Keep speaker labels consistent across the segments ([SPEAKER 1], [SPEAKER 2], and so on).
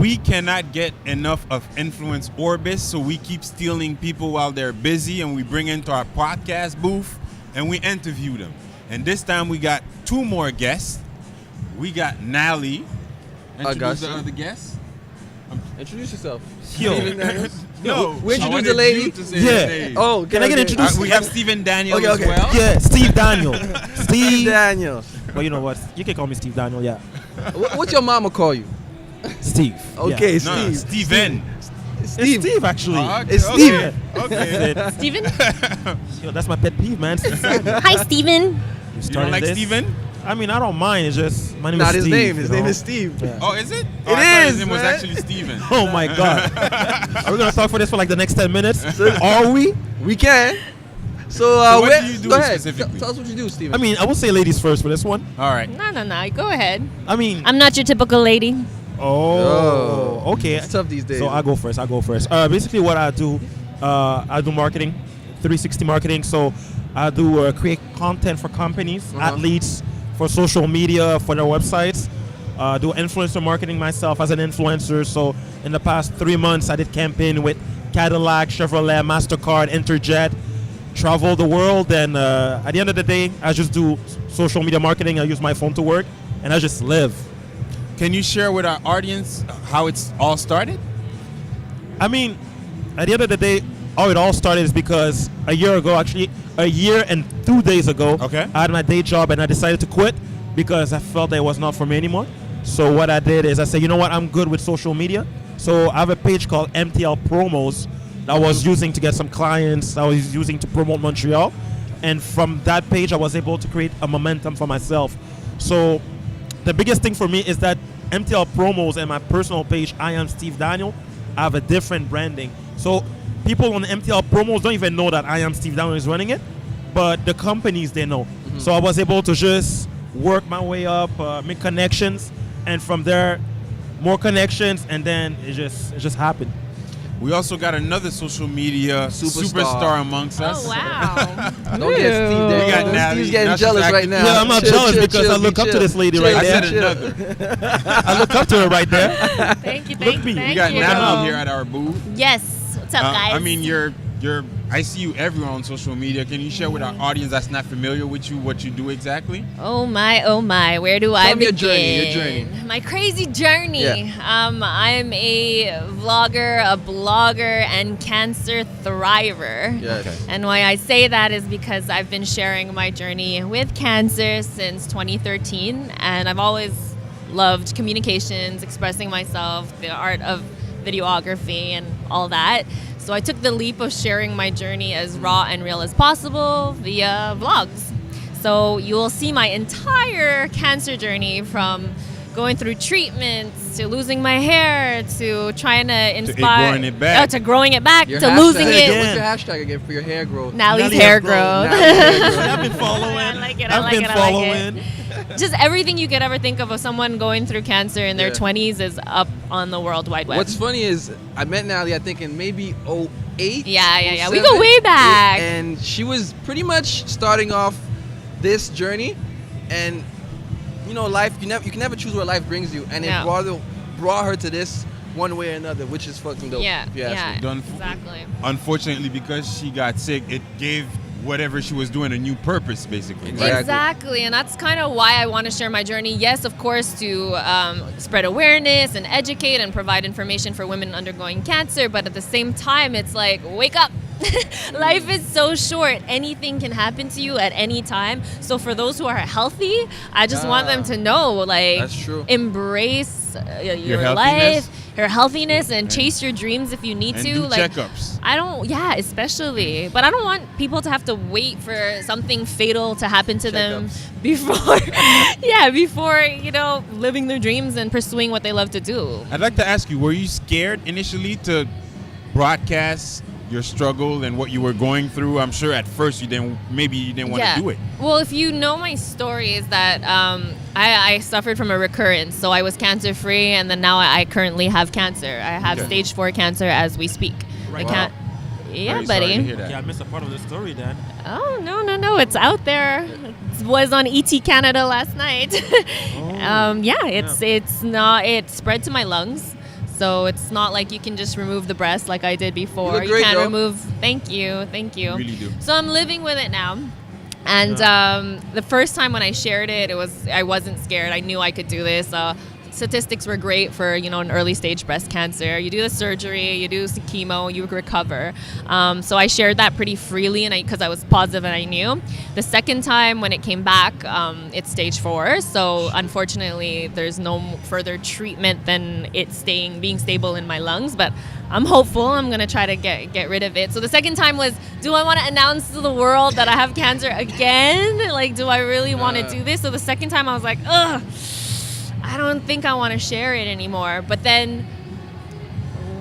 [SPEAKER 1] we cannot get enough of Influence Orbis, so we keep stealing people while they're busy, and we bring into our podcast booth, and we interview them. And this time we got 2 more guests. We got Nalie. Introduce the other guest.
[SPEAKER 2] Introduce yourself.
[SPEAKER 3] Yo.
[SPEAKER 1] No,
[SPEAKER 2] we introduce the lady.
[SPEAKER 3] Yeah.
[SPEAKER 2] Oh,
[SPEAKER 3] can I get introduced?
[SPEAKER 1] We have Steven Daniel as well.
[SPEAKER 3] Yeah, Steve Daniel.
[SPEAKER 2] Steve Daniel.
[SPEAKER 3] Well, you know what? You can call me Steve Daniel, yeah.
[SPEAKER 2] What's your mama call you?
[SPEAKER 3] Steve.
[SPEAKER 2] Okay,
[SPEAKER 3] yeah.
[SPEAKER 2] Steve.
[SPEAKER 1] No, Steven.
[SPEAKER 3] It's Steve, actually.
[SPEAKER 2] It's Steve.
[SPEAKER 1] Okay.
[SPEAKER 4] Steven?
[SPEAKER 3] Yo, that's my pet peeve, man.
[SPEAKER 4] Hi, Steven.
[SPEAKER 1] You don't like Steven?
[SPEAKER 3] I mean, I don't mind. It's just my name
[SPEAKER 2] Not
[SPEAKER 3] is
[SPEAKER 2] his
[SPEAKER 3] Steve.
[SPEAKER 2] name. His name is Steve.
[SPEAKER 3] Yeah.
[SPEAKER 1] Oh, is it?
[SPEAKER 2] It
[SPEAKER 1] I thought
[SPEAKER 2] is,
[SPEAKER 1] his name was
[SPEAKER 2] man.
[SPEAKER 1] actually Steven.
[SPEAKER 3] Oh my God. Are we gonna talk for this for like the next 10 minutes? Are we?
[SPEAKER 2] We can. So,
[SPEAKER 1] what do you do
[SPEAKER 2] go ahead.
[SPEAKER 1] specifically?
[SPEAKER 2] Tell us what you do, Steven.
[SPEAKER 3] I mean, I will say ladies first for this one.
[SPEAKER 1] All right.
[SPEAKER 4] No. Go ahead.
[SPEAKER 3] I mean,
[SPEAKER 4] I'm not your typical lady.
[SPEAKER 3] okay.
[SPEAKER 2] It's tough these days.
[SPEAKER 3] So I go first. Basically, what I do marketing, 360 marketing. So I do create content for companies, athletes, for social media, for their websites. Do influencer marketing myself as an influencer. So in the past 3 months, I did campaign with Cadillac, Chevrolet, MasterCard, Interjet, travel the world. And at the end of the day, I just do social media marketing. I use my phone to work, and I just live.
[SPEAKER 1] Can you share with our audience how it's all started?
[SPEAKER 3] I mean, at the end of the day, how it all started is because a year and 2 days ago,
[SPEAKER 1] Okay.
[SPEAKER 3] I had my day job and I decided to quit because I felt that it was not for me anymore. So what I did is I said, you know what, I'm good with social media. So I have a page called MTL Promos that I was using to get some clients, I was using to promote Montreal. And from that page, I was able to create a momentum for myself. So the biggest thing for me is that MTL Promos and my personal page, I am Steve Daniel, I have a different branding. So people on the MTL Promos don't even know that I am Steve Daniel is running it, but the companies, they know. So I was able to just work my way up, make connections, and from there, more connections, and then it just happened.
[SPEAKER 1] We also got another social media superstar amongst us.
[SPEAKER 4] Oh, wow.
[SPEAKER 2] Don't get Steve there.
[SPEAKER 1] We got Nalie.
[SPEAKER 2] Steve's getting
[SPEAKER 1] Now she's
[SPEAKER 2] jealous
[SPEAKER 1] acting-
[SPEAKER 2] right now.
[SPEAKER 3] Yeah, I'm not jealous because I look up to this lady right
[SPEAKER 1] I
[SPEAKER 3] there.
[SPEAKER 1] said another.
[SPEAKER 3] I look up to her right there.
[SPEAKER 4] Thank you.
[SPEAKER 3] Look me.
[SPEAKER 1] We got
[SPEAKER 4] you.
[SPEAKER 1] Nalie here at our booth.
[SPEAKER 4] Yes. What's up, guys?
[SPEAKER 1] I mean, you're. I see you everywhere on social media. Can you share with our audience that's not familiar with you what you do exactly?
[SPEAKER 4] Oh my, where do I begin?
[SPEAKER 2] Your journey.
[SPEAKER 4] My crazy journey.
[SPEAKER 2] Yeah.
[SPEAKER 4] I'm a vlogger, a blogger, and cancer thriver.
[SPEAKER 2] Yes. Okay.
[SPEAKER 4] And why I say that is because I've been sharing my journey with cancer since 2013, and I've always loved communications, expressing myself, the art of videography, and all that. So I took the leap of sharing my journey as raw and real as possible via vlogs. So you will see my entire cancer journey from going through treatments to losing my hair to trying to inspire
[SPEAKER 1] growing it back.
[SPEAKER 4] to growing it back
[SPEAKER 2] Your
[SPEAKER 4] to
[SPEAKER 2] hashtag.
[SPEAKER 4] losing
[SPEAKER 2] What's
[SPEAKER 4] it.
[SPEAKER 2] your hashtag again for your hair growth?
[SPEAKER 4] Nallie's
[SPEAKER 3] Nalie
[SPEAKER 4] hair
[SPEAKER 3] has grown.
[SPEAKER 4] growth.
[SPEAKER 3] I've been following.
[SPEAKER 4] I like it.
[SPEAKER 3] I've been following.
[SPEAKER 4] Just everything you could ever think of someone going through cancer in their
[SPEAKER 2] Yeah.
[SPEAKER 4] 20s is up on the World Wide Web.
[SPEAKER 2] What's funny is I met Nalie, I think, in maybe 08.
[SPEAKER 4] Yeah. We
[SPEAKER 2] 07,
[SPEAKER 4] go way back.
[SPEAKER 2] And she was pretty much starting off this journey. And, you know, life, you can never choose where life brings you. And
[SPEAKER 4] No.
[SPEAKER 2] it brought her to this one way or another, which is fucking dope.
[SPEAKER 4] Yeah,
[SPEAKER 2] if you ask me.
[SPEAKER 1] Done-
[SPEAKER 4] exactly.
[SPEAKER 1] Unfortunately, because she got sick, it gave whatever she was doing a new purpose, basically.
[SPEAKER 2] Exactly.
[SPEAKER 4] Exactly, and that's kind of why I want to share my journey. Yes, of course, to spread awareness and educate and provide information for women undergoing cancer, but at the same time, it's like, wake up. Life is so short. Anything can happen to you at any time. So for those who are healthy, I just want them to know, like,
[SPEAKER 2] That's true.
[SPEAKER 4] embrace your
[SPEAKER 1] healthiness.
[SPEAKER 4] life, your healthiness, and chase your dreams if you need
[SPEAKER 1] And
[SPEAKER 4] to.
[SPEAKER 1] do
[SPEAKER 4] Like,
[SPEAKER 1] checkups.
[SPEAKER 4] especially. But I don't want people to have to wait for something fatal to happen to them
[SPEAKER 2] Checkups.
[SPEAKER 4] before, living their dreams and pursuing what they love to do.
[SPEAKER 1] I'd like to ask you, were you scared initially to broadcast your struggle and what you were going through? I'm sure at first you didn't want to do it.
[SPEAKER 4] Well, if you know my story, is that I suffered from a recurrence. So I was cancer free, and then now I currently have cancer. I have
[SPEAKER 1] Okay.
[SPEAKER 4] stage 4 cancer as we speak.
[SPEAKER 3] Right.
[SPEAKER 4] The
[SPEAKER 1] Wow.
[SPEAKER 4] Yeah,
[SPEAKER 1] Very sorry to
[SPEAKER 4] buddy.
[SPEAKER 1] hear that.
[SPEAKER 3] Yeah, I missed a part of the story, Dan.
[SPEAKER 4] Oh, no. It's out there. It was on ET Canada last night. It spread to my lungs. So it's not like you can just remove the breast like I did before.
[SPEAKER 2] You look great,
[SPEAKER 4] can't
[SPEAKER 2] though.
[SPEAKER 4] remove. Thank you.
[SPEAKER 1] Really do.
[SPEAKER 4] So I'm living with it now. And the first time when I shared it, I wasn't scared. I knew I could do this. Statistics were great for an early stage breast cancer. You do the surgery, you do some chemo, you recover. So I shared that pretty freely, and because I was positive and I knew. The second time when it came back, it's stage 4. So unfortunately, there's no further treatment than it being stable in my lungs. But I'm hopeful. I'm gonna try to get rid of it. So the second time was, do I want to announce to the world that I have cancer again? Like, do I really want to do this? So the second time I was like, ugh. I don't think I want to share it anymore. But then,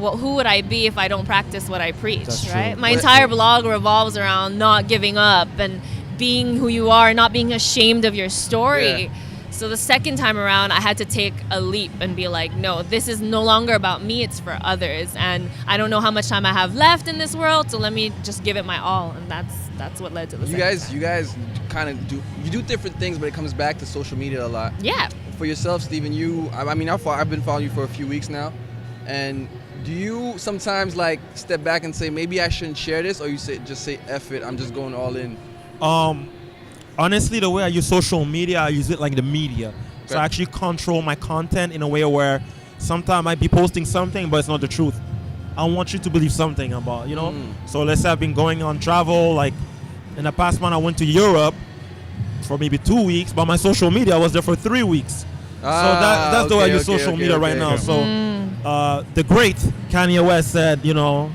[SPEAKER 4] who would I be if I don't practice what I preach, right? My entire blog revolves around not giving up and being who you are, not being ashamed of your story.
[SPEAKER 2] Yeah.
[SPEAKER 4] So the second time around, I had to take a leap and be like, no, this is no longer about me, it's for others. And I don't know how much time I have left in this world, so let me just give it my all. And that's what led to the
[SPEAKER 2] You guys kind of do different things, but it comes back to social media a lot.
[SPEAKER 4] Yeah.
[SPEAKER 2] For yourself, Steven, I've been following you for a few weeks now, and do you sometimes like step back and say, maybe I shouldn't share this, or you just say F it, I'm just going all in?
[SPEAKER 3] Honestly, the way I use social media, I use it like the media. So I actually control my content in a way where sometimes I might be posting something, but it's not the truth. I want you to believe something about, So let's say I've been going on travel, like in the past month I went to Europe for maybe 2 weeks, but my social media was there for 3 weeks. So that's the way I use social media right now. So the great Kanye West said, don't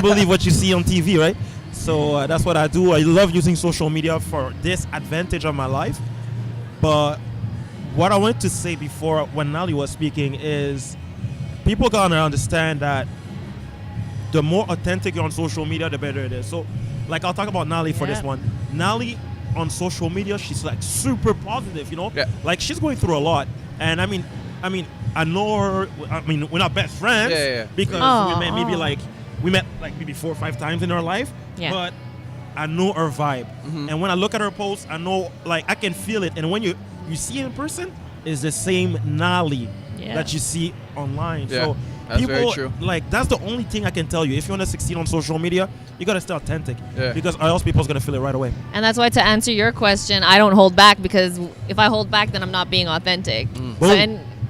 [SPEAKER 3] believe what you see on TV, right? So that's what I do. I love using social media for this advantage of my life. But what I wanted to say before when Nalie was speaking is people gotta understand that the more authentic you're on social media, the better it is. So like I'll talk about Nalie for this one. Nalie on social media, she's like super positive, like she's going through a lot. And I mean I know her. I mean, we're not best friends because we met maybe 4 or 5 times in our life.
[SPEAKER 4] Yeah.
[SPEAKER 3] But I know her vibe, and when I look at her posts, I know I can feel it. And when you see in person, it's the same Nalie that you see online.
[SPEAKER 2] Yeah.
[SPEAKER 3] So
[SPEAKER 2] That's
[SPEAKER 3] people
[SPEAKER 2] very true.
[SPEAKER 3] that's the only thing I can tell you. If you want to succeed on social media, you gotta stay authentic because or else people's gonna feel it right away.
[SPEAKER 4] And that's why, to answer your question, I don't hold back, because if I hold back, then I'm not being authentic.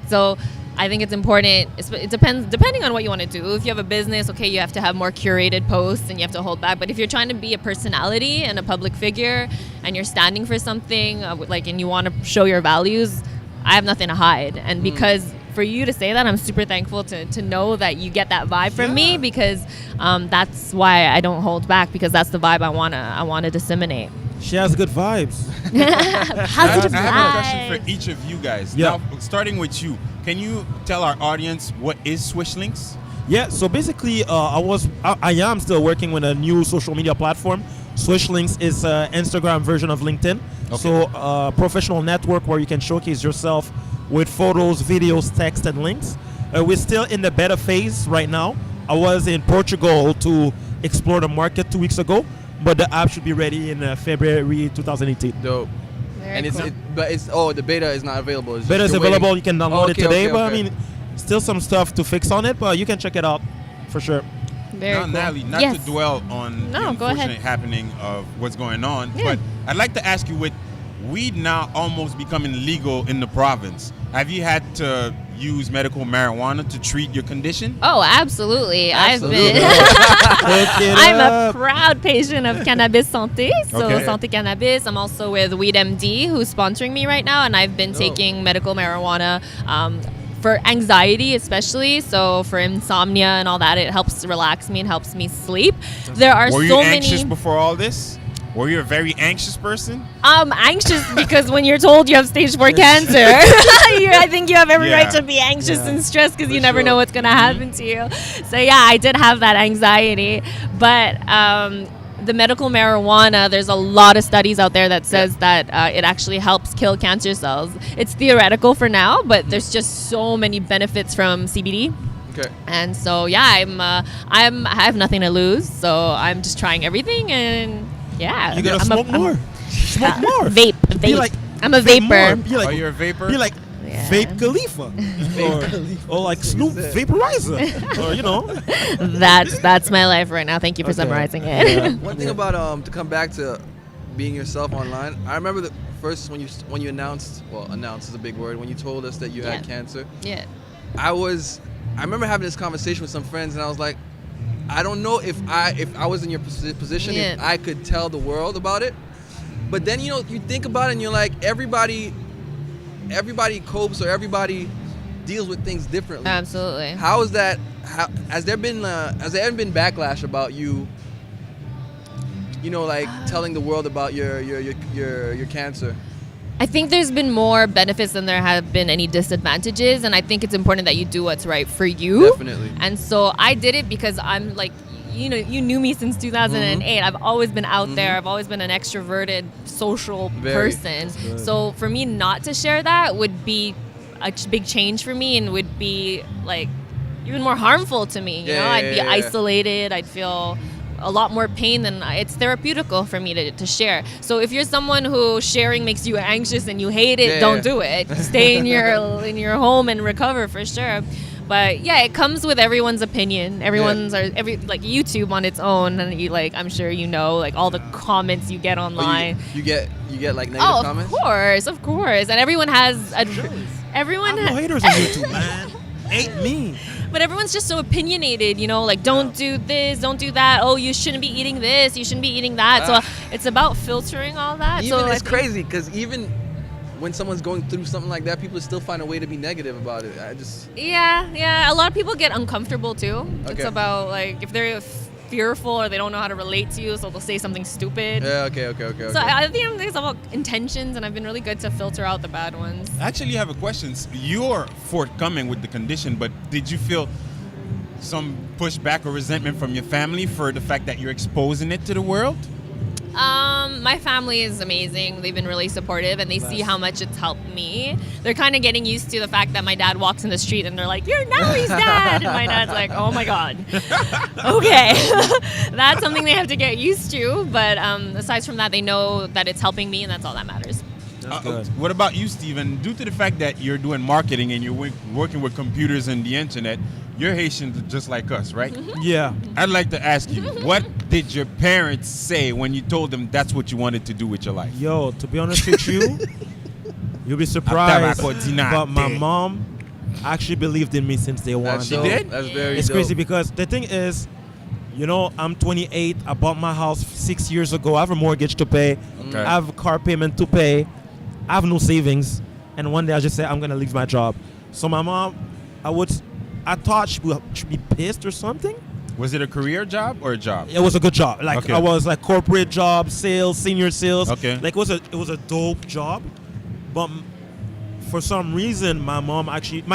[SPEAKER 4] So I think it's important. It depends, depending on what you want to do. If you have a business, okay, you have to have more curated posts and you have to hold back. But if you're trying to be a personality and a public figure and you're standing for something, and you want to show your values, I have nothing to hide. And because for you to say that, I'm super thankful to know that you get that vibe from me, because that's why I don't hold back, because that's the vibe I wanna disseminate.
[SPEAKER 3] She has good vibes.
[SPEAKER 4] Positive
[SPEAKER 1] I have a question
[SPEAKER 4] vibes.
[SPEAKER 1] for each of you guys.
[SPEAKER 3] Yeah.
[SPEAKER 1] Now, starting with you, can you tell our audience what is Swish Links?
[SPEAKER 3] Yeah, so basically, I am still working with a new social media platform. Swish Links is an Instagram version of LinkedIn.
[SPEAKER 1] Okay.
[SPEAKER 3] So a professional network where you can showcase yourself with photos, videos, text, and links. We're still in the beta phase right now. I was in Portugal to explore the market 2 weeks ago, but the app should be ready in February 2018.
[SPEAKER 2] Dope.
[SPEAKER 4] Very
[SPEAKER 2] And
[SPEAKER 4] cool.
[SPEAKER 2] the beta is not available. It's
[SPEAKER 3] Beta is
[SPEAKER 2] just
[SPEAKER 3] available.
[SPEAKER 2] waiting.
[SPEAKER 3] You can download it today,
[SPEAKER 2] Okay.
[SPEAKER 3] but I mean, still some stuff to fix on it, but you can check it out for sure.
[SPEAKER 4] Very
[SPEAKER 1] Now,
[SPEAKER 4] cool.
[SPEAKER 1] Nalie, not
[SPEAKER 4] Yes.
[SPEAKER 1] to dwell on
[SPEAKER 4] No,
[SPEAKER 1] the
[SPEAKER 4] go ahead.
[SPEAKER 1] unfortunate happening of what's going on,
[SPEAKER 4] Yeah.
[SPEAKER 1] but I'd like to ask you, with weed now almost becoming legal in the province, have you had to use medical marijuana to treat your condition?
[SPEAKER 4] Oh, absolutely.
[SPEAKER 2] Absolutely.
[SPEAKER 4] I'm a proud patient of Cannabis Santé, so
[SPEAKER 1] Okay.
[SPEAKER 4] Santé Cannabis. I'm also with Weed MD, who's sponsoring me right now, and I've been taking medical marijuana for anxiety, especially. So for insomnia and all that, it helps relax me and helps me sleep. There are
[SPEAKER 1] Were you
[SPEAKER 4] so
[SPEAKER 1] anxious
[SPEAKER 4] many.
[SPEAKER 1] before all this? Were you a very anxious person?
[SPEAKER 4] I'm anxious because when you're told you have stage 4 cancer, I think you have every right to be anxious and stressed, because you never know what's going to happen to you. So yeah, I did have that anxiety. But the medical marijuana, there's a lot of studies out there that says that it actually helps kill cancer cells. It's theoretical for now, but there's just so many benefits from CBD.
[SPEAKER 2] Okay.
[SPEAKER 4] And so yeah, I have nothing to lose, so I'm just trying everything. And yeah,
[SPEAKER 3] You gotta smoke more. Smoke more.
[SPEAKER 4] Vape.
[SPEAKER 3] Be like,
[SPEAKER 4] I'm a
[SPEAKER 3] vape
[SPEAKER 4] vapor.
[SPEAKER 3] more. Be like,
[SPEAKER 1] Are you a vapor?
[SPEAKER 3] Be like,
[SPEAKER 4] Yeah.
[SPEAKER 3] Vape Khalifa, or like Snoop Vaporizer, or
[SPEAKER 4] That's my life right now. Thank you for
[SPEAKER 3] Okay.
[SPEAKER 4] summarizing it.
[SPEAKER 3] Yeah.
[SPEAKER 2] One thing about to come back to being yourself online. I remember the first when you announced is a big word, when you told us that you had cancer.
[SPEAKER 4] Yeah.
[SPEAKER 2] I remember having this conversation with some friends, and I was like, I don't know if I was in your position, if I could tell the world about it. But then you think about it, and you're like, everybody copes, or everybody deals with things differently.
[SPEAKER 4] Absolutely.
[SPEAKER 2] How is that? Has there ever been backlash about you? Telling the world about your cancer.
[SPEAKER 4] I think there's been more benefits than there have been any disadvantages, and I think it's important that you do what's right for you.
[SPEAKER 2] Definitely.
[SPEAKER 4] And so I did it because I'm like, you knew me since 2008. I've always been out there. I've always been an extroverted, social person. So for me not to share that would be a big change for me, and would be like even more harmful to me. I'd be isolated. I'd feel a lot more pain than it's therapeutical for me to share. So if you're someone who sharing makes you anxious and you hate it, don't do it. Stay in your home and recover for sure. But yeah, it comes with everyone's opinion. Everyone's like YouTube on its own, and I'm sure like all the comments you get online.
[SPEAKER 2] You get like negative comments?
[SPEAKER 4] Of course. And everyone has everyone
[SPEAKER 3] I have no haters on YouTube, man. Ain't me.
[SPEAKER 4] But everyone's just so opinionated, don't do this, don't do that. Oh, you shouldn't be eating this, you shouldn't be eating that. So it's about filtering all that.
[SPEAKER 2] It's crazy because even when someone's going through something like that, people still find a way to be negative about it.
[SPEAKER 4] Yeah. A lot of people get uncomfortable too.
[SPEAKER 2] Okay.
[SPEAKER 4] It's about if they're fearful or they don't know how to relate to you, so they'll say something stupid.
[SPEAKER 2] Yeah. Okay.
[SPEAKER 4] So I think it's about intentions, and I've been really good to filter out the bad ones.
[SPEAKER 1] I actually have a question. You're forthcoming with the condition, but did you feel some pushback or resentment from your family for the fact that you're exposing it to the world?
[SPEAKER 4] My family is amazing. They've been really supportive, and they see how much it's helped me. They're kind of getting used to the fact that my dad walks in the street and they're like, "You're Nalie's dad," and my dad's like, "Oh my god." Okay, that's something they have to get used to. But aside from that, they know that it's helping me, and that's all that matters.
[SPEAKER 1] What about you, Steven? Due to the fact that you're doing marketing and you're working with computers and the internet, you're Haitian just like us, right?
[SPEAKER 4] Mm-hmm.
[SPEAKER 3] Yeah.
[SPEAKER 1] I'd like to ask you, what did your parents say when you told them that's what you wanted to do with your life?
[SPEAKER 3] Yo, to be honest with you, you'll be surprised, but my mom actually believed in me since day one.
[SPEAKER 1] She did?
[SPEAKER 2] That's very
[SPEAKER 3] It's
[SPEAKER 2] dope.
[SPEAKER 3] crazy because the thing is, I'm 28. I bought my house 6 years ago. I have a mortgage to pay.
[SPEAKER 1] Okay.
[SPEAKER 3] I have a car payment to pay. I have no savings. And one day I just said, I'm going to leave my job. So my mom, I thought she would be pissed or something.
[SPEAKER 1] Was it a career job or a job?
[SPEAKER 3] It was a good job.
[SPEAKER 1] Okay.
[SPEAKER 3] I was corporate job, sales, senior sales.
[SPEAKER 1] Okay.
[SPEAKER 3] It was a dope job. But for some reason, my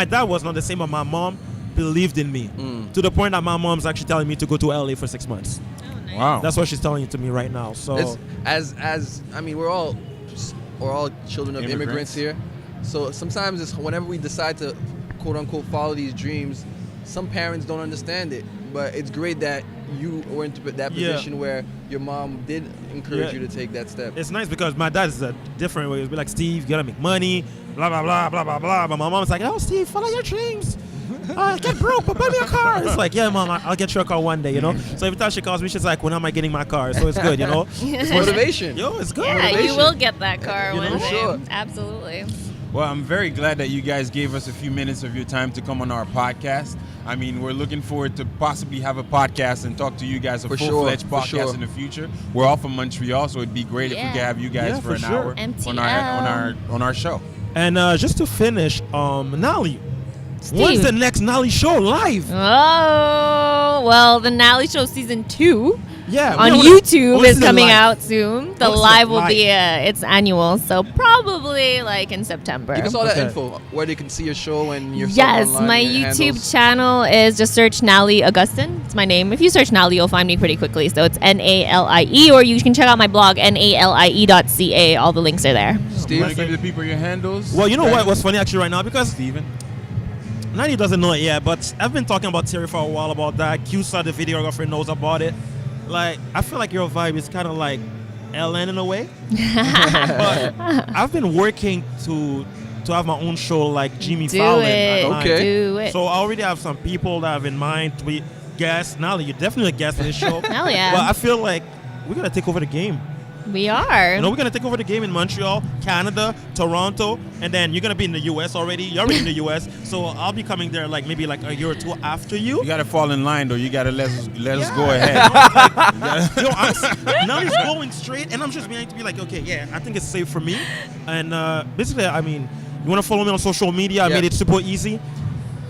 [SPEAKER 3] dad was not the same, but my mom believed in me to the point that my mom's actually telling me to go to LA for 6 months.
[SPEAKER 4] Oh, nice.
[SPEAKER 1] Wow.
[SPEAKER 3] That's what she's telling to me right now. So
[SPEAKER 2] We're all children of immigrants here. So sometimes it's whenever we decide to quote unquote follow these dreams, some parents don't understand it. But it's great that you were into that position where your mom did encourage you to take that step.
[SPEAKER 3] it's nice because my dad is a different way. He'll be like, Steve, you gotta make money, blah, blah, blah, blah, blah, blah. But my mom's like, oh, Steve, follow your dreams. Get broke, but buy me a car. It's like, yeah, mom, I'll get you a car one day, So every time she calls me, she's like, when am I getting my car? So it's good,
[SPEAKER 2] It's motivation.
[SPEAKER 3] Yo, it's good.
[SPEAKER 4] Yeah,
[SPEAKER 2] Motivation.
[SPEAKER 4] you will get that car one day.
[SPEAKER 2] Sure.
[SPEAKER 4] Absolutely.
[SPEAKER 1] Well, I'm very glad that you guys gave us a few minutes of your time to come on our podcast. I mean, we're looking forward to possibly have a podcast and talk to you guys, a full-fledged podcast in the future. We're all from Montreal, so it'd be great if we could have you guys for an hour on our show.
[SPEAKER 3] And just to finish, Nalie,
[SPEAKER 4] Steve.
[SPEAKER 3] when's the next Nalie show live?
[SPEAKER 4] Oh, well, the Nalie Show Season 2
[SPEAKER 3] Yeah,
[SPEAKER 4] on YouTube is coming out soon. The live will be, it's annual, so probably in September.
[SPEAKER 2] Give us all that info, where they can see your show and your
[SPEAKER 4] Yes,
[SPEAKER 2] online
[SPEAKER 4] my
[SPEAKER 2] and
[SPEAKER 4] YouTube
[SPEAKER 2] handles.
[SPEAKER 4] channel is just search Nalie Agustin. It's my name. If you search Nalie, you'll find me pretty quickly. So it's Nalie, or you can check out my blog, nalie.ca. All the links are there.
[SPEAKER 2] Steve,
[SPEAKER 1] Want to give the people your handles?
[SPEAKER 3] Well, you know what's funny actually right now? Because
[SPEAKER 1] Steven?
[SPEAKER 3] Nalie doesn't know it yet, but I've been talking about Terry for a while about that. Q saw the videographer, knows about it. I feel like your vibe is kind of like Ellen in a way. But I've been working to to have my own show like Jimmy
[SPEAKER 4] Do
[SPEAKER 3] Fallon.
[SPEAKER 4] it.
[SPEAKER 2] Okay.
[SPEAKER 4] Do it.
[SPEAKER 3] So I already have some people that I have in mind to be guests. Nalie, you're definitely a guest for this show.
[SPEAKER 4] Hell yeah.
[SPEAKER 3] But I feel like we're gonna take over the game.
[SPEAKER 4] We are.
[SPEAKER 3] You know, we're gonna take over the game in Montreal, Canada, Toronto, and then you're gonna be in the US already. You're already in the US, so I'll be coming there like maybe like a year or two after you.
[SPEAKER 1] You gotta fall in line though. You gotta let us go ahead.
[SPEAKER 3] Yo, Nalie's going straight, and I'm just beginning to be like, okay, yeah, I think it's safe for me. And basically, I mean, you want to follow me on social media? I
[SPEAKER 2] Yeah.
[SPEAKER 3] made it super easy.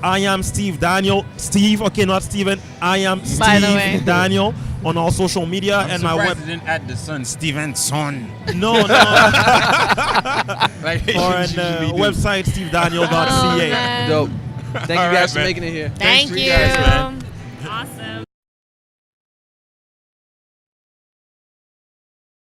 [SPEAKER 3] I am Steve Daniel. Steve, okay, not Steven. I am
[SPEAKER 4] By the way.
[SPEAKER 3] Steve Daniel on all social media.
[SPEAKER 1] I'm
[SPEAKER 3] and my
[SPEAKER 1] surprised
[SPEAKER 3] web.
[SPEAKER 1] you didn't add the son, Stevenson.
[SPEAKER 3] No.
[SPEAKER 1] Like they
[SPEAKER 3] Or on
[SPEAKER 1] usually do.
[SPEAKER 3] website, stevedaniel.ca.
[SPEAKER 4] Oh, man.
[SPEAKER 2] Dope. Thank you
[SPEAKER 1] All
[SPEAKER 2] guys
[SPEAKER 1] right,
[SPEAKER 2] for
[SPEAKER 1] man.
[SPEAKER 2] making it here.
[SPEAKER 4] Thank
[SPEAKER 1] for
[SPEAKER 4] you.
[SPEAKER 1] you guys, man.
[SPEAKER 4] Awesome.